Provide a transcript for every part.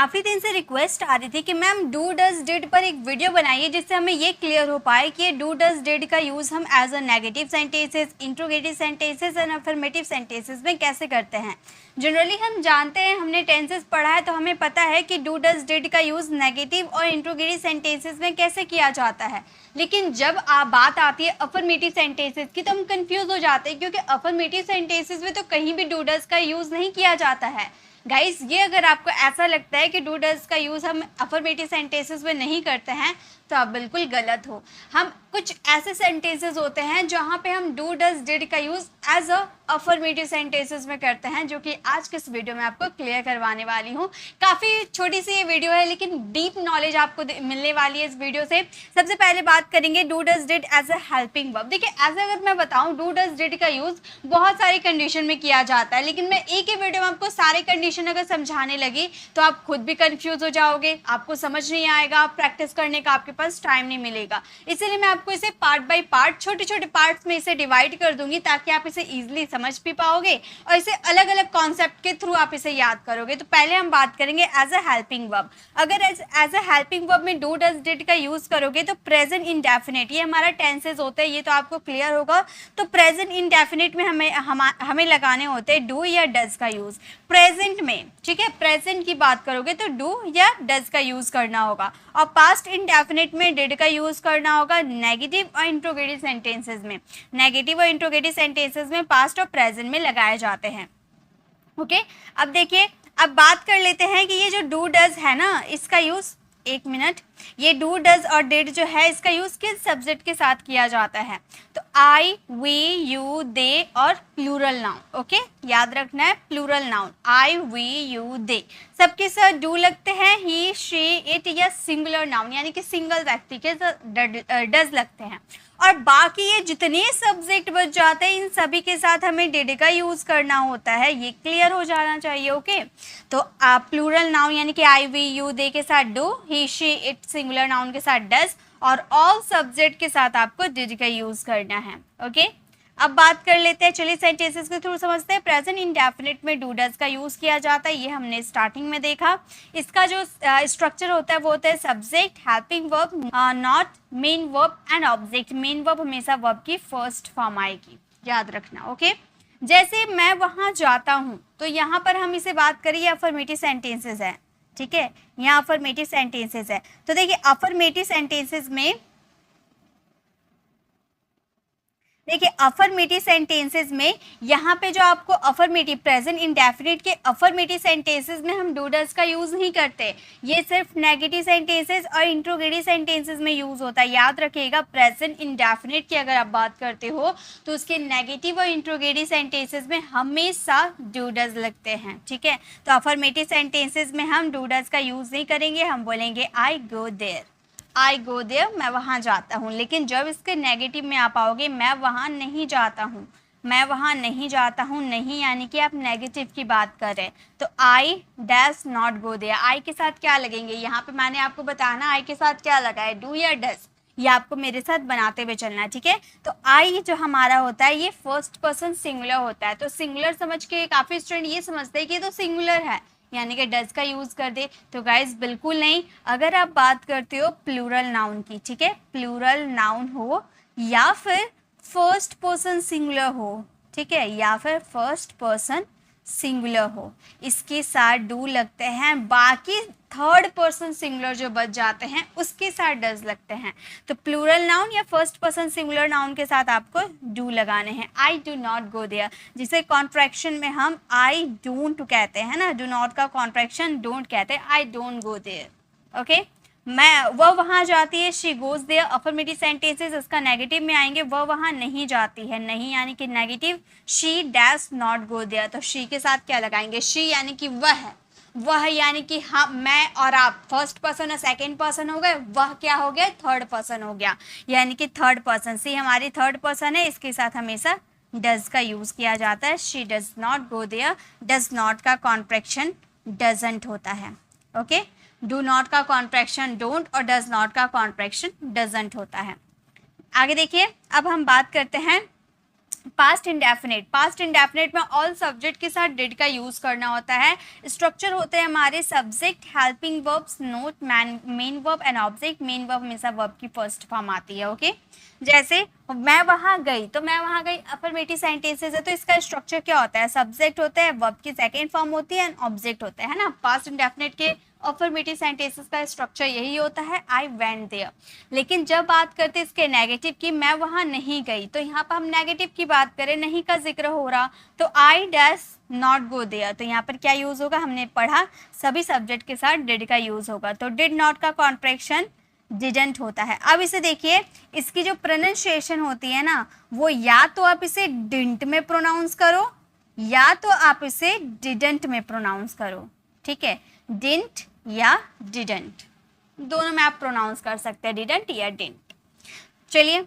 काफ़ी दिन से रिक्वेस्ट आ रही थी कि मैम डू डज डिड पर एक वीडियो बनाइए जिससे हमें ये क्लियर हो पाए कि ये डू डज डिड का यूज़ हम as a negative sentences, interrogative sentences and affirmative sentences में कैसे करते हैं। जनरली हम जानते हैं, हमने टेंसेस पढ़ा है तो हमें पता है कि डू डज डिड का यूज़ नेगेटिव और इंट्रोगेटिव सेंटेंसेस में कैसे किया जाता है। लेकिन जब बात आती है अफर्मेटिव सेंटेंसेस की तो हम कंफ्यूज हो जाते हैं, क्योंकि अफर्मेटिव सेंटेंसेस में तो कहीं भी डू डज का यूज़ नहीं किया जाता है। गाइस, ये अगर आपको ऐसा लगता है कि डू डज का यूज़ हम अफर्मेटिव सेंटेंसेस में नहीं करते हैं तो आप बिल्कुल गलत हो। हम कुछ ऐसे सेंटेंसेस होते हैं जहाँ पे हम डू डज डिड का use as a affirmative sentences में करते हैं, जो कि आज के इस वीडियो में आपको क्लियर करवाने वाली हूँ। काफ़ी छोटी सी ये वीडियो है लेकिन डीप नॉलेज आपको मिलने वाली है इस वीडियो से। सबसे पहले बात करेंगे do does did as a helping verb. देखिए, ऐसे अगर मैं बताऊँ डू डज डिड का यूज़ बहुत सारी कंडीशन में किया जाता है, लेकिन मैं एक ही वीडियो में आपको सारे कंडीशन अगर समझाने लगी तो आप खुद भी कंफ्यूज हो जाओगे, आपको समझ नहीं आएगा, प्रैक्टिस करने का आपके पास टाइम नहीं मिलेगा। इसीलिए मैं आपको इसे पार्ट बाय पार्ट, छोटे छोटे पार्ट्स में इसे डिवाइड कर दूंगी ताकि आप इसे इजीली समझ भी पाओगे और इसे अलग अलग कॉन्सेप्ट के थ्रू आप इसे याद करोगे। तो पहले हम बात करेंगे एज अ हेल्पिंग वर्ब। अगर एज अ हेल्पिंग वर्ब में डू डज डिड का यूज करोगे तो प्रेजेंट इंडेफिनिट, ये हमारा टेंसेस होते हैं, ये तो आपको क्लियर होगा। तो प्रेजेंट इंडेफिनिट में हमें लगाने होते हैं डू या डज का यूज प्रेजेंट में। ठीक है, प्रेजेंट की बात करोगे तो डू या डज का यूज करना होगा, और पास्ट इंडेफिनिट में डिड का यूज करना होगा नेगेटिव और इंट्रोगेटिव सेंटेंसेस में। नेगेटिव और इंट्रोगेटिव सेंटेंसेस में पास्ट और प्रेजेंट में लगाए जाते हैं। ओके, अब देखिए, अब बात कर लेते हैं कि ये जो डू डज है ना, इसका यूज, एक मिनट, ये डू डज और डिड जो है इसका यूज किस सब्जेक्ट के साथ किया जाता है? तो आई, वी, यू, दे और प्लूरल नाउन। ओके, याद रखना है plural noun, I, we, you, they सबके साथ डू लगते हैं। ही, शी, इट या सिंगुलर नाउन यानी कि सिंगल व्यक्ति के डज लगते हैं। और बाकी ये जितने सब्जेक्ट बच जाते हैं इन सभी के साथ हमें डिड का यूज करना होता है, ये क्लियर हो जाना चाहिए। ओके, तो प्लूरल नाउन यानी कि आई, वी, यू, दे के साथ do, he, she, it singular noun के साथ डज, और ऑल सब्जेक्ट के साथ आपको डिड का यूज करना है। ओके, अब बात कर लेते हैं, चलिए सेंटेंसेस के थ्रू समझते हैं। प्रेजेंट इंडेफिनिट में डू डज का यूज किया जाता है, ये हमने स्टार्टिंग में देखा। इसका जो स्ट्रक्चर होता है वो होता है subject, helping verb, not, main verb and object. Main verb हमेशा वर्ब की फर्स्ट फॉर्म आएगी, याद रखना। ओके, जैसे मैं वहां जाता हूं, तो यहाँ पर हम इसे बात करें, अफर्मेटिव सेंटेंसेस है। ठीक है, यहाँ अफर्मेटिव सेंटेंसेस है। तो देखिए, अफर्मेटिव सेंटेंसेस में अफर्मेटिव सेंटेंसेस में यहाँ पे जो आपको अफर्मेटिव, प्रेजेंट इंडेफिनिट के अफर्मेटिव सेंटेंसेस में हम डू डज का यूज नहीं करते, ये सिर्फ नेगेटिव सेंटेंसेस और इंट्रोगेटिव सेंटेंसेस में यूज होता है। याद रखिएगा, प्रेजेंट इंडेफिनिट की अगर आप बात करते हो तो उसके नेगेटिव और इंट्रोगेटिव सेंटेंसेस में हमेशा डू डज लगते हैं। ठीक है, तो अफर्मेटिव सेंटेंसेस में हम डू डज का यूज नहीं करेंगे, हम बोलेंगे आई गो देयर, आई गो देयर, मैं वहाँ जाता हूँ। लेकिन जब इसके नेगेटिव में आप आओगे, मैं वहाँ नहीं जाता हूँ, मैं वहाँ नहीं जाता हूँ, नहीं यानी कि आप नेगेटिव की बात कर रहे हैं, तो I dash not go there. I के साथ क्या लगेंगे, यहाँ पे मैंने आपको बताना आई के साथ क्या लगा है, डू या डज, ये आपको मेरे साथ बनाते हुए चलना है। ठीक है, तो आई जो हमारा होता है ये फर्स्ट पर्सन सिंगुलर होता है, तो सिंगुलर समझ के काफ़ी स्टूडेंट ये समझते हैं कि ये तो सिंगुलर है यानी कि डज का यूज कर दे, तो गाइस बिल्कुल नहीं। अगर आप बात करते हो प्लूरल नाउन की, ठीक है, प्लूरल नाउन हो या फिर फर्स्ट पर्सन सिंगुलर हो, ठीक है, या फिर फर्स्ट पर्सन सिंगुलर हो, इसके साथ डू लगते हैं। बाकी थर्ड पर्सन सिंगुलर जो बच जाते हैं उसके साथ डज लगते हैं। तो प्लूरल नाउन या फर्स्ट पर्सन सिंगुलर नाउन के साथ आपको डू लगाने हैं। I do not go there, जिसे कॉन्ट्रैक्शन में हम आई डोंट कहते हैं ना, डू नॉट का कॉन्ट्रैक्शन डोंट कहते हैं, I don't go there. Okay, मैं, वह वहाँ जाती है, she goes there. Affirmative sentences इसका नेगेटिव में आएंगे, वह वहाँ नहीं जाती है, नहीं यानी कि negative, she dash not go there, तो शी के साथ क्या लगाएंगे, शी यानी कि वह यानी कि हम, मैं और आप, फर्स्ट पर्सन और सेकंड पर्सन हो गए, वह क्या हो गया, थर्ड पर्सन हो गया, यानी कि थर्ड पर्सन। सी हमारी थर्ड पर्सन है, इसके साथ हमेशा डज का यूज किया जाता है। She does not go there, does not का कॉन्ट्रैक्शन डजंट होता है। ओके, डू नॉट का कॉन्ट्रैक्शन डोंट और डज नॉट का कॉन्ट्रैक्शन डजंट होता है। आगे देखिए, अब हम बात करते हैं पास्ट इंडेफिनिट में ऑल सब्जेक्ट के साथ डिड का यूज करना होता है। स्ट्रक्चर होते हैं हमारे subject, helping verbs, note, main verb and object. Main verb हमेशा वर्ब की फर्स्ट फॉर्म आती है। ओके, जैसे मैं वहां गई, तो मैं वहां गई अफर्मेटिव सेंटेंसेस है, तो इसका स्ट्रक्चर क्या होता है? सब्जेक्ट होता है, वर्ब की सेकेंड फॉर्म होती है एंड ऑब्जेक्ट होता है ना। पास्ट इंडेफिनिट के अफर्मेटिव सेंटेंसेस का स्ट्रक्चर यही होता है, आई वेंट देयर। लेकिन जब बात करते हैं इसके नेगेटिव की, मैं वहां नहीं गई, तो यहाँ पर हम नेगेटिव की बात करें, नहीं का जिक्र हो रहा, तो I dash not go there, तो यहाँ पर क्या यूज होगा? हमने पढ़ा सभी सब्जेक्ट के साथ डिड का यूज होगा, तो डिड नॉट का कॉन्ट्रैक्शन डिडंट होता है। अब इसे देखिए, इसकी जो प्रोनाउंसिएशन होती है ना, वो या तो आप इसे डिंट में प्रोनाउंस करो या तो आप इसे डिडंट में प्रोनाउंस करो। ठीक है, डिंट या डिडंट दोनों में आप प्रोनाउंस कर सकते हैं, डिडंट या डिंट। चलिए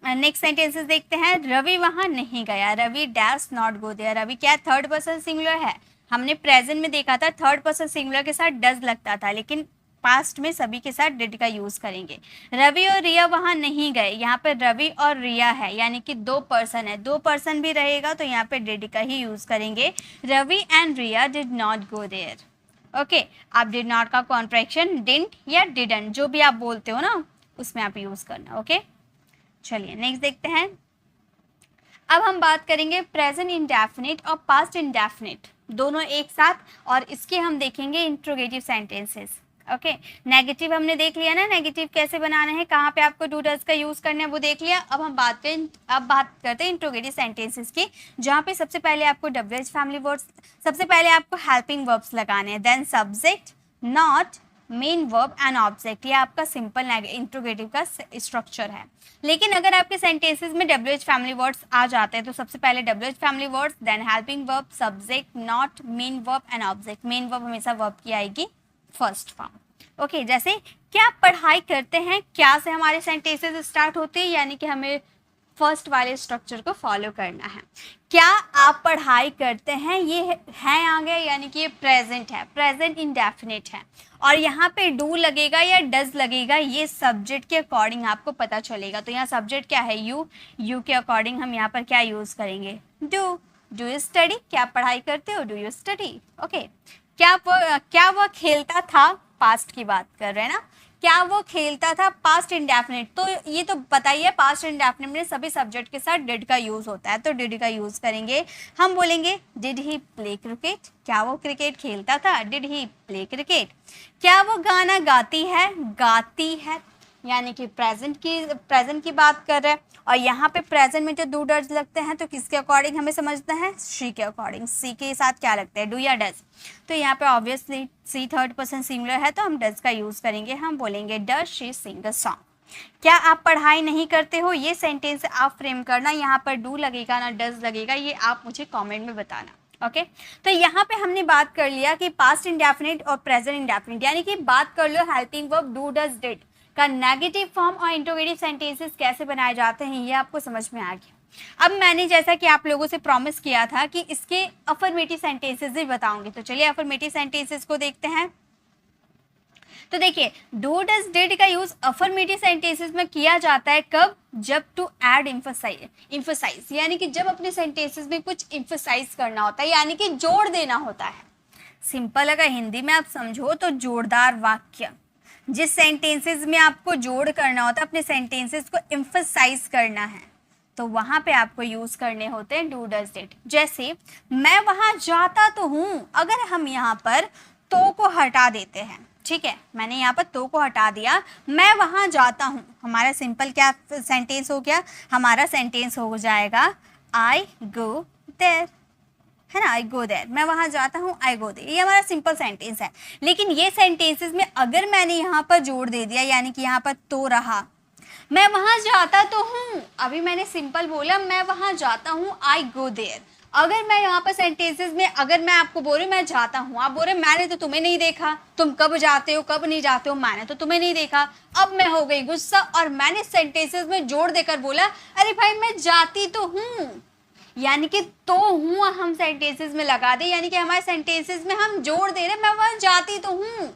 नेक्स्ट सेंटेंसेस देखते हैं। रवि वहां नहीं गया, Ravi dash not go there. Ravi क्या थर्ड पर्सन सिंगुलर है? हमने प्रेजेंट में देखा था थर्ड पर्सन सिंगुलर के साथ डज लगता था, लेकिन पास्ट में सभी के साथ डिड का यूज करेंगे। रवि और रिया वहां नहीं गए, यहाँ पे रवि और रिया है यानी कि दो पर्सन है, दो पर्सन भी रहेगा तो यहाँ पे डिड का ही यूज करेंगे। Ravi and Riya did not go there. Okay, आप डिड नॉट का कॉन्ट्रैक्शन डिडंट या डिडंट जो भी आप बोलते हो ना, उसमें आप यूज करना। ओके, चलिए नेक्स्ट देखते हैं। अब हम बात करेंगे प्रेजेंट इंडेफिनिट और पास्ट इंडेफिनिट दोनों एक साथ, और इसके हम देखेंगे इंट्रोगेटिव सेंटेंसेस। ओके, नेगेटिव हमने देख लिया ना, नेगेटिव कैसे बनाना है, कहाँ पे आपको डू डज का यूज करना है वो देख लिया। अब हम बात करते हैं इंट्रोगेटिव सेंटेंसेस की, जहाँ पे सबसे पहले आपको WH फैमिली वर्ड्स, सबसे पहले आपको हेल्पिंग वर्ब्स लगाने हैं, then subject, not, main verb and object. ये आपका सिंपल इंट्रोगेटिव का स्ट्रक्चर है। लेकिन अगर आपके सेंटेंसेस में WH फैमिली वर्ड्स आ जाते हैं तो सबसे पहले WH family words, then helping verb, subject, not, main verb and object. Main verb हमेशा वर्ब की आएगी फर्स्ट फॉर्म। ओके, जैसे क्या पढ़ाई करते हैं, क्या से हमारे सेंटेंसेस स्टार्ट होते हैं, यानी कि हमें फर्स्ट वाले स्ट्रक्चर को फॉलो करना है। क्या आप पढ़ाई करते हैं, ये है आ गया, यानी कि ये प्रेजेंट है, प्रेजेंट इंडेफिनिट है। और यहाँ पे डू लगेगा या डज लगेगा, ये सब्जेक्ट के अकॉर्डिंग आपको पता चलेगा। तो यहाँ सब्जेक्ट क्या है? यू के अकॉर्डिंग हम यहाँ पर क्या यूज करेंगे? डू यू स्टडी, क्या पढ़ाई करते हो, डू यू स्टडी। ओके, क्या वो खेलता था, पास्ट की बात कर रहे हैं ना, क्या वो खेलता था, पास्ट इंडेफिनिट। तो ये तो बताइए, पास्ट इंडेफिनिट में सभी सब्जेक्ट के साथ डिड का यूज होता है, तो डिड का यूज करेंगे। हम बोलेंगे डिड ही प्ले क्रिकेट, क्या वो क्रिकेट खेलता था, डिड ही प्ले क्रिकेट। क्या वो गाना गाती है, यानी कि प्रेजेंट की बात कर रहे हैं। और यहाँ पे प्रेजेंट में जो डू डज लगते हैं तो किसके अकॉर्डिंग हमें समझना है? शी के अकॉर्डिंग। सी के साथ क्या लगता है? डू या डज। तो यहाँ पे ऑब्वियसली सी थर्ड पर्सन सिंगुलर है तो हम डज का यूज करेंगे। हम बोलेंगे does she Singh the song. क्या आप पढ़ाई नहीं करते हो, ये सेंटेंस आप फ्रेम करना, यहाँ पर डू लगेगा ना डज लगेगा, ये आप मुझे कॉमेंट में बताना। ओके, तो यहाँ पे हमने बात कर लिया कि पास्ट इंडेफिनिट और प्रेजेंट इंडेफिनिट, यानी कि बात कर लो helping verb do does did का नेगेटिव फॉर्म और इंट्रोगेटिव सेंटेंसेस कैसे बनाए जाते हैं, ये आपको समझ में आ गया। अब मैंने जैसा कि आप लोगों से प्रॉमिस किया था कि इसके अफर्मेटिव सेंटेंसेस भी बताऊंगी, तो चलिए अफर्मेटिव सेंटेंसेस को देखते हैं। तो देखिए, डू डज डिड का यूज अफर्मेटिव सेंटेंसेस में किया जाता है कब? जब टू ऐड इम्फसाइज, यानी कि जब अपने सेंटेंसेस में कुछ इम्फसाइज करना होता है, यानी कि जोड़ देना होता है। सिंपल अगर हिंदी में आप समझो तो जोरदार वाक्य, जिस सेंटेंसेस में आपको जोड़ करना होता है, अपने सेंटेंसेस को एम्फसाइज करना है, तो वहां पे आपको यूज करने होते हैं डू डज डिड। जैसे मैं वहां जाता तो हूं, अगर हम यहाँ पर तो को हटा देते हैं, ठीक है, मैंने यहाँ पर तो को हटा दिया, मैं वहां जाता हूं, हमारा सिंपल क्या सेंटेंस हो गया? हमारा सेंटेंस हो जाएगा आई गो देयर, है ना, आई गो देयर, मैं वहां जाता हूँ, आई गो देयर, ये हमारा सिंपल सेंटेंस है। लेकिन ये सेंटेंसेस में अगर मैंने यहाँ पर जोड़ दे दिया, यानी कि यहाँ पर तो रहा, मैं वहां जाता तो हूँ, अभी मैंने सिंपल बोला मैं वहां जाता हूँ, आई गो देयर। अगर मैं यहाँ पर सेंटेंसेस में अगर मैं आपको बोल रही हूँ मैं जाता हूँ, आप बोल रहे मैंने तो तुम्हें नहीं देखा, तुम कब जाते हो कब नहीं जाते हो, मैंने तो तुम्हें नहीं देखा। अब मैं हो गई गुस्सा और मैंने सेंटेंसेस में जोड़ देकर बोला अरे भाई मैं जाती तो हूँ, यानी कि तो हूँ हम सेंटेंसेस में लगा दे, यानी कि हमारे सेंटेंसेस में हम जोड़ दे रहे हैं, मैं वहां जाती तो हूँ,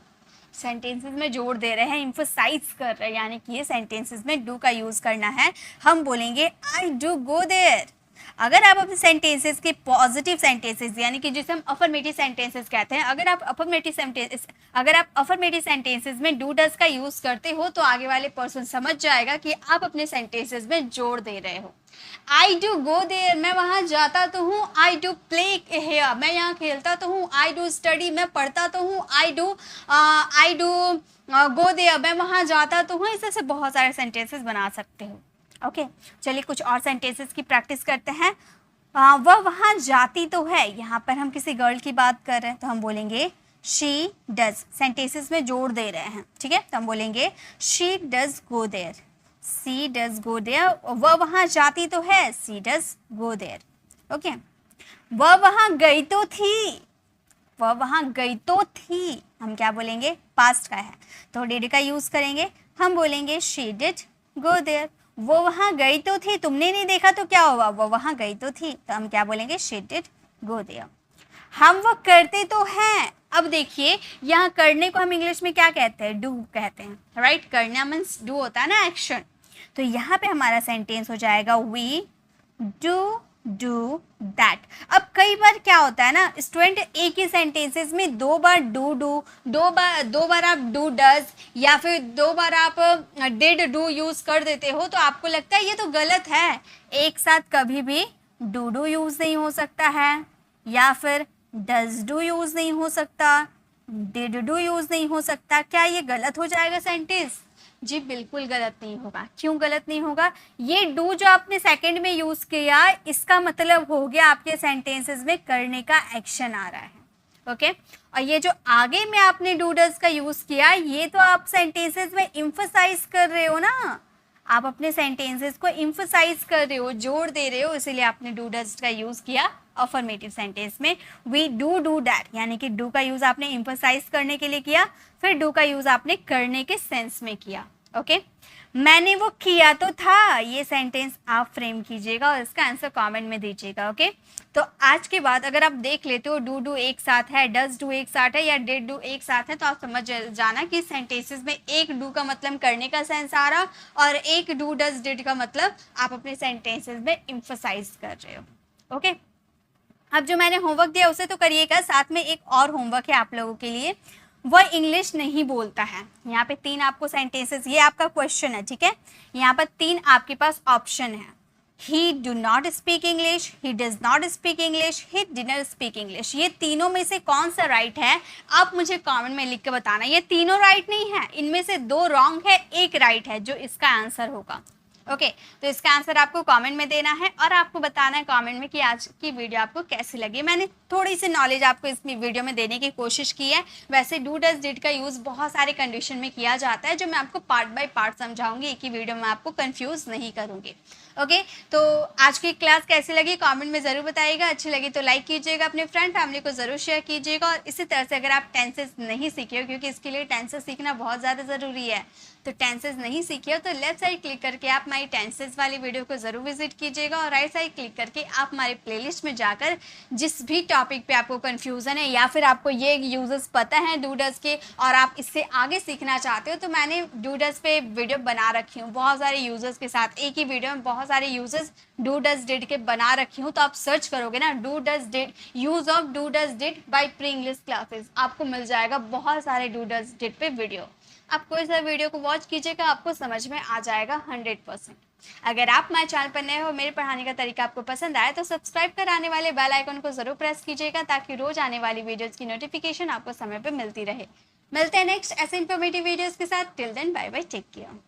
सेंटेंसेस में जोड़ दे रहे हैं, इम्फसाइज कर रहे हैं, यानी कि ये सेंटेंसेस में डू का यूज करना है। हम बोलेंगे आई डू गो देयर, अगर आप अपने सेंटेंसेस के पॉजिटिव सेंटेंसेस यानी कि जिसे हम अफर्मेटिव सेंटेंसेस कहते हैं, अगर आप अफर्मेटिव सेंटेंसेस में डू डज का यूज करते हो तो आगे वाले पर्सन समझ जाएगा कि आप अपने सेंटेंसेस में जोड़ दे रहे हो। आई डू गो देयर, मैं वहां जाता तो हूँ। आई डू प्ले हेयर, मैं यहाँ खेलता तो हूँ। आई डू स्टडी, मैं पढ़ता तो हूँ। आई डू गो देयर, मैं वहां जाता तो हूँ। इस तरह से बहुत सारे सेंटेंसेस बना सकते हो। ओके, चलिए कुछ और सेंटेंसेस की प्रैक्टिस करते हैं। वह वहाँ जाती तो है, यहाँ पर हम किसी गर्ल की बात कर रहे हैं तो हम बोलेंगे शी डज, सेंटेंसेस में जोड़ दे रहे हैं, ठीक है। तो हम बोलेंगे she does go there, she does go there. वह वहाँ जाती तो है, she does go there. Okay, वह वहाँ गई तो थी, वह वहाँ गई तो थी, हम क्या बोलेंगे, पास्ट का है तो डिड का यूज करेंगे, हम बोलेंगे शी डिड गो देयर। वो वहाँ गई तो थी, तुमने नहीं देखा तो क्या हुआ, वो वहाँ गई तो थी तो हम क्या बोलेंगे, शी डिड गो देयर। हम वो करते तो हैं, अब देखिए यहाँ करने को हम इंग्लिश में क्या कहते हैं, डू कहते हैं, राइट। करना मीन्स डू होता है ना, एक्शन। तो यहाँ पे हमारा सेंटेंस हो जाएगा वी डू दैट। अब कई बार क्या होता है ना स्टूडेंट, एक ही सेंटेंसेस में दो बार दो बार आप डू डज या फिर दो बार आप डिड डू यूज कर देते हो तो आपको लगता है ये तो गलत है। एक साथ कभी भी डू यूज नहीं हो सकता है, या फिर डज डू यूज नहीं हो सकता, डिड डू यूज नहीं हो सकता। क्या ये गलत हो जाएगा सेंटेंस? जी बिल्कुल गलत नहीं होगा। क्यों गलत नहीं होगा? ये डू जो आपने सेकंड में यूज किया इसका मतलब हो गया आपके सेंटेंसेस में करने का एक्शन आ रहा है। ओके, और ये जो आगे में आपने डू डज का यूज किया ये तो आप सेंटेंसेस में इम्फसाइज कर रहे हो ना, आप अपने सेंटेंसेस को इम्फसाइज कर रहे हो, जोड़ दे रहे हो, इसीलिए आपने डू डज का यूज किया अफर्मेटिव सेंटेंस में। वी डू दैट यानी कि डू का यूज आपने इम्फसाइज करने के लिए किया, फिर डू का यूज आपने करने के सेंस में किया। ओके, मैंने वो किया तो था, ये सेंटेंस आप फ्रेम कीजिएगा और इसका आंसर कमेंट में दीजिएगा। ओके, तो आज के बाद अगर आप देख लेते हो डू एक साथ है, डज डू एक साथ है या डिड डू एक साथ है तो आप समझ जाना कि सेंटेंसेस में एक डू का मतलब करने का सेंस आ रहा और एक डू डज डिड का मतलब आप अपने सेंटेंसेस में इम्फसाइज कर रहे हो। ओके, अब जो मैंने होमवर्क दिया उसे तो करिएगा, साथ में एक और होमवर्क है आप लोगों के लिए, वह इंग्लिश नहीं बोलता है। यहाँ पे 3 आपको सेंटेंसेस, ये आपका क्वेश्चन है, ठीक है। यहाँ पर 3 आपके पास ऑप्शन है, ही do not speak English, he does not speak English, he didn't speak English. ये तीनों में से कौन सा राइट है आप मुझे कमेंट में लिख के बताना। ये तीनों राइट नहीं है, इनमें से 2 रॉन्ग है, 1 राइट है जो इसका आंसर होगा। ओके, तो इसका आंसर आपको कमेंट में देना है और आपको बताना है कमेंट में कि आज की वीडियो आपको कैसी लगी। मैंने थोड़ी सी नॉलेज आपको इस वीडियो में देने की कोशिश की है। वैसे डू डज डिड का यूज़ बहुत सारे कंडीशन में किया जाता है जो मैं आपको पार्ट बाय पार्ट समझाऊंगी, एक ही वीडियो में आपको कंफ्यूज नहीं करूंगी। ओके, तो आज की क्लास कैसी लगी कमेंट में ज़रूर बताइएगा। अच्छी लगी तो लाइक कीजिएगा, अपने फ्रेंड फैमिली को ज़रूर शेयर कीजिएगा। और इसी तरह से अगर आप टेंसेस नहीं सीखे हो, क्योंकि इसके लिए टेंसेस सीखना बहुत ज़्यादा ज़रूरी है, तो टेंसेस नहीं सीखे हो तो लेफ्ट साइड क्लिक करके आप हमारी टेंसेस वाली वीडियो को ज़रूर विजिट कीजिएगा और राइट साइड क्लिक करके आप हमारे प्लेलिस्ट में जाकर जिस भी टॉपिक पे आपको कंफ्यूजन है या फिर आपको ये यूजेस पता है डू डज के और आप इससे आगे सीखना चाहते हो तो मैंने डू डज पे वीडियो बना रखी हूँ बहुत सारे यूजर्स के साथ। एक ही वीडियो में बहुत सारे यूजेस डू डज डिड के बना रखी हूँ, तो आप सर्च करोगे ना do does did, use of do does did by pre English classes, आपको मिल जाएगा बहुत सारे डू डज डिड पे वीडियो। आप कोई सा वीडियो को वॉच कीजिएगा, आपको समझ में आ जाएगा 100%। अगर आप हमारे चैनल पर नए हो, मेरे पढ़ाने का तरीका आपको पसंद आए तो सब्सक्राइब कर आने वाले बेल आइकन को जरूर प्रेस कीजिएगा ताकि रोज आने वाली वीडियोस की नोटिफिकेशन आपको समय पर मिलती रहे। मिलते हैं नेक्स्ट ऐसे इन्फॉर्मेटिव वीडियोस के साथ। Till then bye bye, take care.